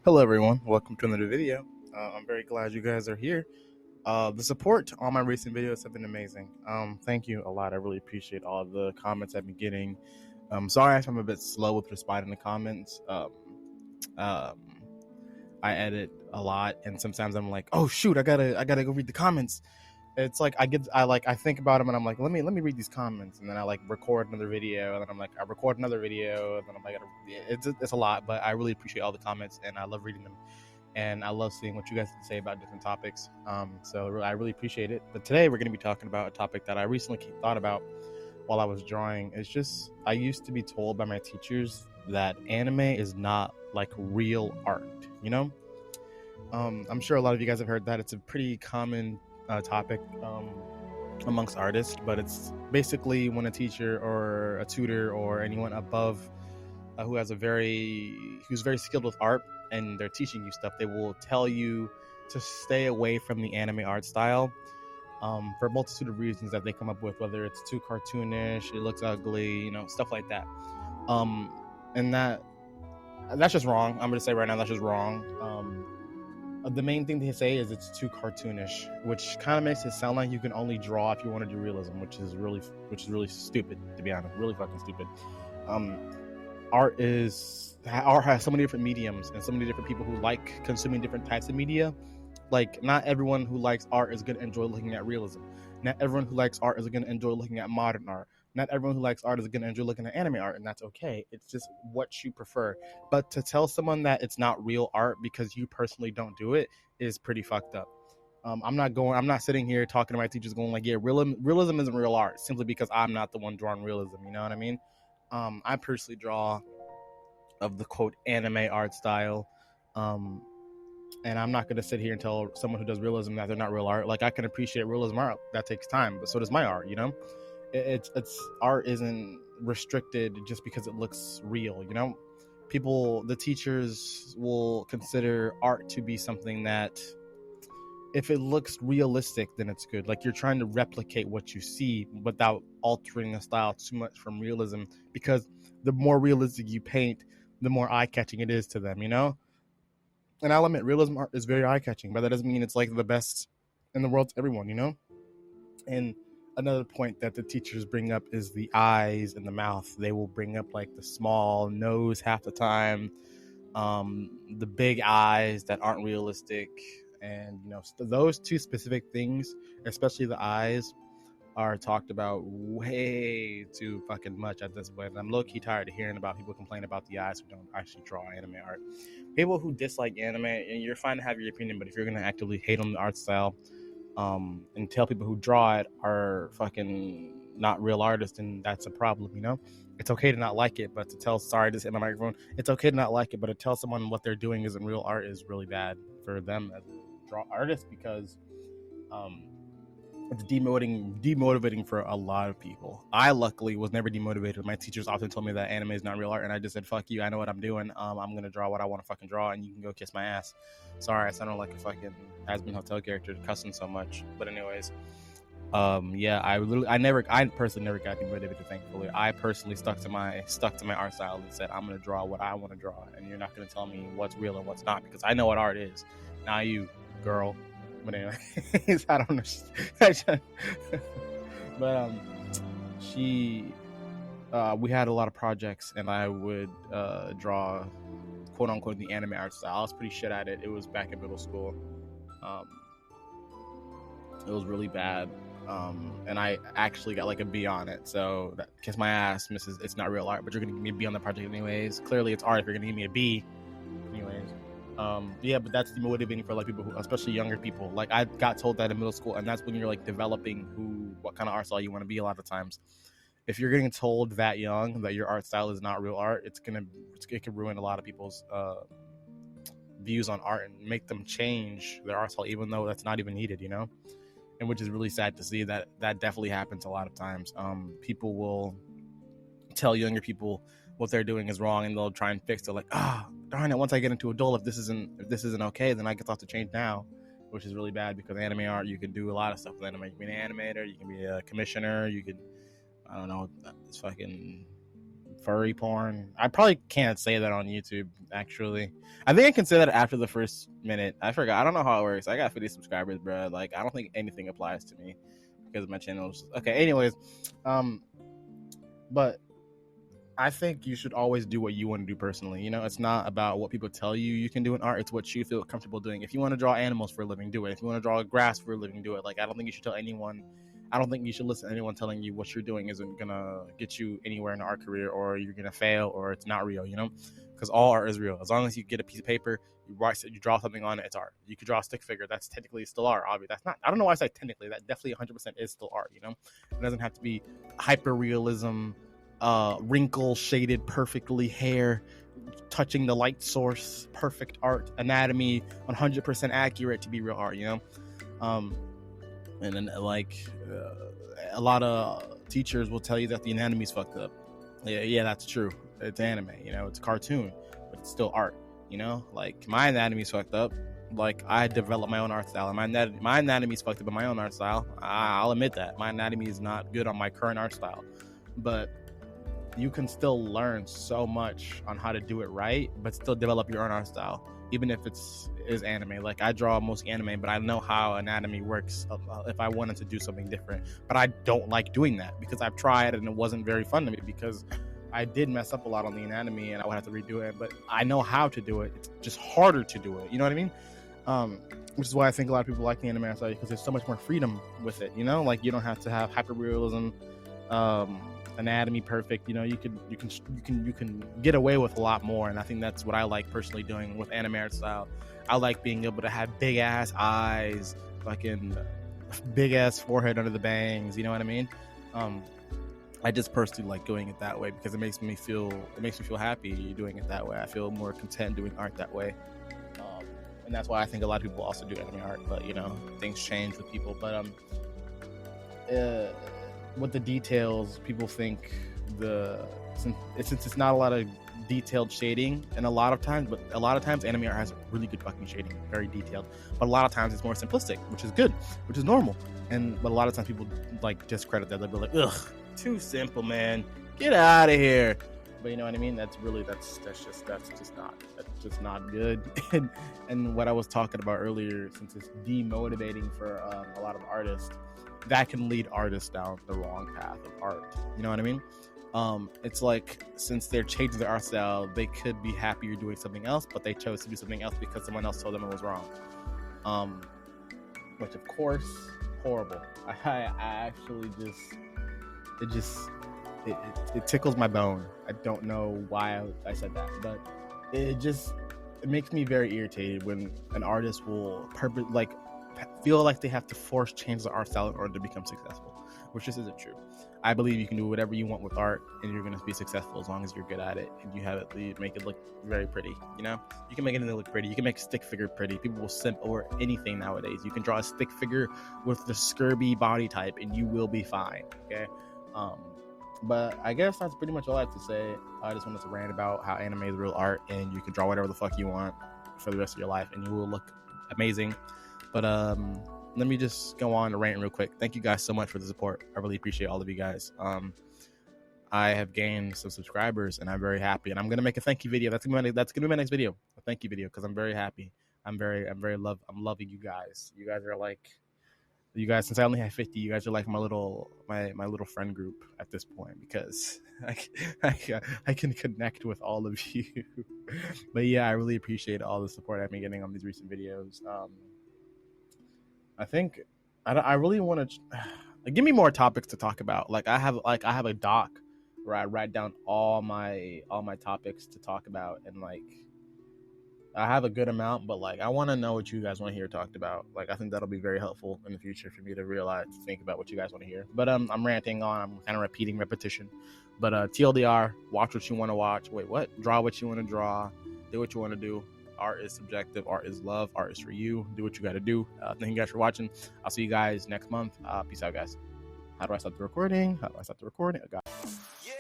Hello everyone, welcome to another video. I'm very glad you guys are here. The support on my recent videos have been amazing. Thank you a lot. I really appreciate all the comments I've been getting. Sorry if I'm a bit slow with responding to comments. I edit a lot, and sometimes I'm like, oh shoot, I gotta go read the comments. It's like I think about them, and I'm like, let me read these comments, and then I like record another video, and then I'm like, I record another video, and then I'm like, it's a lot, but I really appreciate all the comments, and I love reading them, and I love seeing what you guys say about different topics. So I really appreciate it. But today we're going to be talking about a topic that I recently thought about while I was drawing. It's just I used to be told by my teachers that anime is not like real art. You know, I'm sure a lot of you guys have heard that. It's a pretty common topic amongst artists, but it's basically when a teacher or a tutor or anyone above who's very skilled with art and they're teaching you stuff, they will tell you to stay away from the anime art style for a multitude of reasons that they come up with, whether it's too cartoonish, it looks ugly, stuff like that. And that's just wrong. I'm gonna say right now that's just wrong. The main thing they say is it's too cartoonish, which kind of makes it sound like you can only draw if you want to do realism, which is really stupid, to be honest, really fucking stupid. Art has so many different mediums and so many different people who like consuming different types of media. Like, not everyone who likes art is going to enjoy looking at realism. Not everyone who likes art is going to enjoy looking at modern art. Not everyone who likes art is going to enjoy looking at anime art, and that's okay. It's just what you prefer. But to tell someone that it's not real art because you personally don't do it is pretty fucked up. I'm not sitting here talking to my teachers going like, yeah, realism isn't real art, simply because I'm not the one drawing realism. You know what I mean? I personally draw of the quote anime art style. And I'm not going to sit here and tell someone who does realism that they're not real art. Like, I can appreciate realism art. That takes time, but so does my art, It's art isn't restricted just because it looks real, the teachers will consider art to be something that if it looks realistic, then it's good. Like, you're trying to replicate what you see without altering the style too much from realism, because the more realistic you paint, the more eye-catching it is to them, And I'll admit, realism art is very eye-catching, but that doesn't mean it's like the best in the world to everyone, And another point that the teachers bring up is the eyes and the mouth. They will bring up like the small nose half the time, the big eyes that aren't realistic, and those two specific things, especially the eyes, are talked about way too fucking much at this point. And I'm low-key tired of hearing about people complain about the eyes who don't actually draw anime art. People who dislike anime, and you're fine to have your opinion, but if you're going to actively hate on the art style and tell people who draw it are fucking not real artists, and that's a problem, It's okay to not like it, but to tell, sorry to hit my microphone, it's okay to not like it, but to tell someone what they're doing isn't real art is really bad for them as a draw artist, because it's demotivating for a lot of people. I luckily was never demotivated. My teachers often told me that anime is not real art, and I just said, fuck you, I know what I'm doing. I'm gonna draw what I want to fucking draw, and you can go kiss my ass. Sorry, I sounded like a fucking Has-Been Hotel character cussing so much. But anyways, yeah, I personally never got demotivated, thankfully. I personally stuck to my art style and said, I'm gonna draw what I want to draw, and you're not gonna tell me what's real and what's not, because I know what art is. Now you, girl. But anyway, I don't know. But we had a lot of projects, and I would draw, quote unquote, the anime art style. I was pretty shit at it. It was back in middle school. It was really bad. And I actually got like a B on it. So kiss my ass, Mrs. It's not real art, but you're gonna give me a B on the project anyways. Clearly, it's art if you're gonna give me a B, anyways. Yeah, but that's demotivating for like people who, especially younger people. Like, I got told that in middle school, and that's when you're like developing what kind of art style you want to be. A lot of times, if you're getting told that young that your art style is not real art, it can ruin a lot of people's views on art and make them change their art style, even though that's not even needed, And which is really sad to see that definitely happens a lot of times. People will tell younger people what they're doing is wrong, and they'll try and fix it. Like, darn it, once I get into adult, if this isn't okay, then I guess I'll have to change now, which is really bad, because anime art, you can do a lot of stuff with anime. You can be an animator, you can be a commissioner, you can, I don't know, it's fucking furry porn. I probably can't say that on YouTube, actually. I think I can say that after the first minute. I forgot. I don't know how it works. I got 50 subscribers, bro. Like, I don't think anything applies to me because my channel is okay. Anyways, but I think you should always do what you want to do personally. You know, it's not about what people tell you you can do in art. It's what you feel comfortable doing. If you want to draw animals for a living, do it. If you want to draw grass for a living, do it. Like, I don't think you should tell anyone. I don't think you should listen to anyone telling you what you're doing isn't gonna get you anywhere in an art career, or you're gonna fail, or it's not real. You know, because all art is real. As long as you get a piece of paper, you draw something on it, it's art. You could draw a stick figure. That's technically still art. Obviously, that's not. I don't know why I say technically. That definitely 100% is still art. You know, it doesn't have to be hyper realism. Wrinkle shaded perfectly, hair touching the light source, perfect art, anatomy 100% accurate to be real art, you know. And then like a lot of teachers will tell you that the anatomy's fucked up. Yeah, that's true. It's anime, you know, it's a cartoon, but it's still art, you know. Like, my anatomy's fucked up. Like, I developed my own art style, and my anatomy's fucked up in my own art style. I'll admit that my anatomy is not good on my current art style, but you can still learn so much on how to do it right, but still develop your own art style, even if is anime. Like, I draw mostly anime, but I know how anatomy works if I wanted to do something different. But I don't like doing that because I've tried and it wasn't very fun to me, because I did mess up a lot on the anatomy and I would have to redo it. But I know how to do it. It's just harder to do it. You know what I mean? Which is why I think a lot of people like the anime style, because there's so much more freedom with it. You know, like, you don't have to have hyperrealism. Anatomy perfect, you know. You can get away with a lot more, and I think that's what I like personally doing with anime art style. I like being able to have big ass eyes, fucking big ass forehead under the bangs, you know what I mean? I just personally like doing it that way because it makes me feel happy doing it that way. I feel more content doing art that way, and that's why I think a lot of people also do anime art. But, you know, things change with people. But with the details, people think since it's not a lot of detailed shading, and a lot of times anime art has really good fucking shading, very detailed, but a lot of times it's more simplistic, which is good, which is normal. But a lot of times people like discredit that. They'll be like, ugh, too simple, man, get out of here. But you know what I mean? That's just not good. And what I was talking about earlier, since it's demotivating for a lot of artists, that can lead artists down the wrong path of art. You know what I mean? It's like, since they're changing their art style, they could be happier doing something else, but they chose to do something else because someone else told them it was wrong. Which, of course, horrible. I actually it tickles my bone. I don't know why I said that, but it makes me very irritated when an artist will feel like they have to force change the art style in order to become successful, which just isn't true. I believe you can do whatever you want with art, and you're going to be successful as long as you're good at it, and you make it look very pretty. You know, you can make anything look pretty. You can make a stick figure pretty. People will simp over anything nowadays. You can draw a stick figure with the scurvy body type, and you will be fine. Okay. But I guess that's pretty much all I have to say. I just wanted to rant about how anime is real art, and you can draw whatever the fuck you want for the rest of your life, and you will look amazing. But let me just go on to rant real quick. Thank you guys so much for the support. I really appreciate all of you guys. I have gained some subscribers, and I'm very happy. And I'm gonna make a thank you video. That's gonna be my next video, a thank you video, because I'm very happy. I'm loving you guys. You guys are like, since I only have 50, you guys are like my little friend group at this point, because I can connect with all of you. But yeah, I really appreciate all the support I've been getting on these recent videos. I think I really want to give me more topics to talk about. Like, I have a doc where I write down all my topics to talk about, and like, I have a good amount, but like, I want to know what you guys want to hear talked about. Like, I think that'll be very helpful in the future for me to think about what you guys want to hear. But I'm ranting on. I'm kind of repeating repetition. But TLDR, watch what you want to watch. Wait, what? Draw what you want to draw. Do what you want to do. Art is subjective. Art is love. Art is for you. Do what you got to do. Thank you guys for watching. I'll see you guys next month. Peace out, guys. How do I stop the recording? Oh, God. Yeah.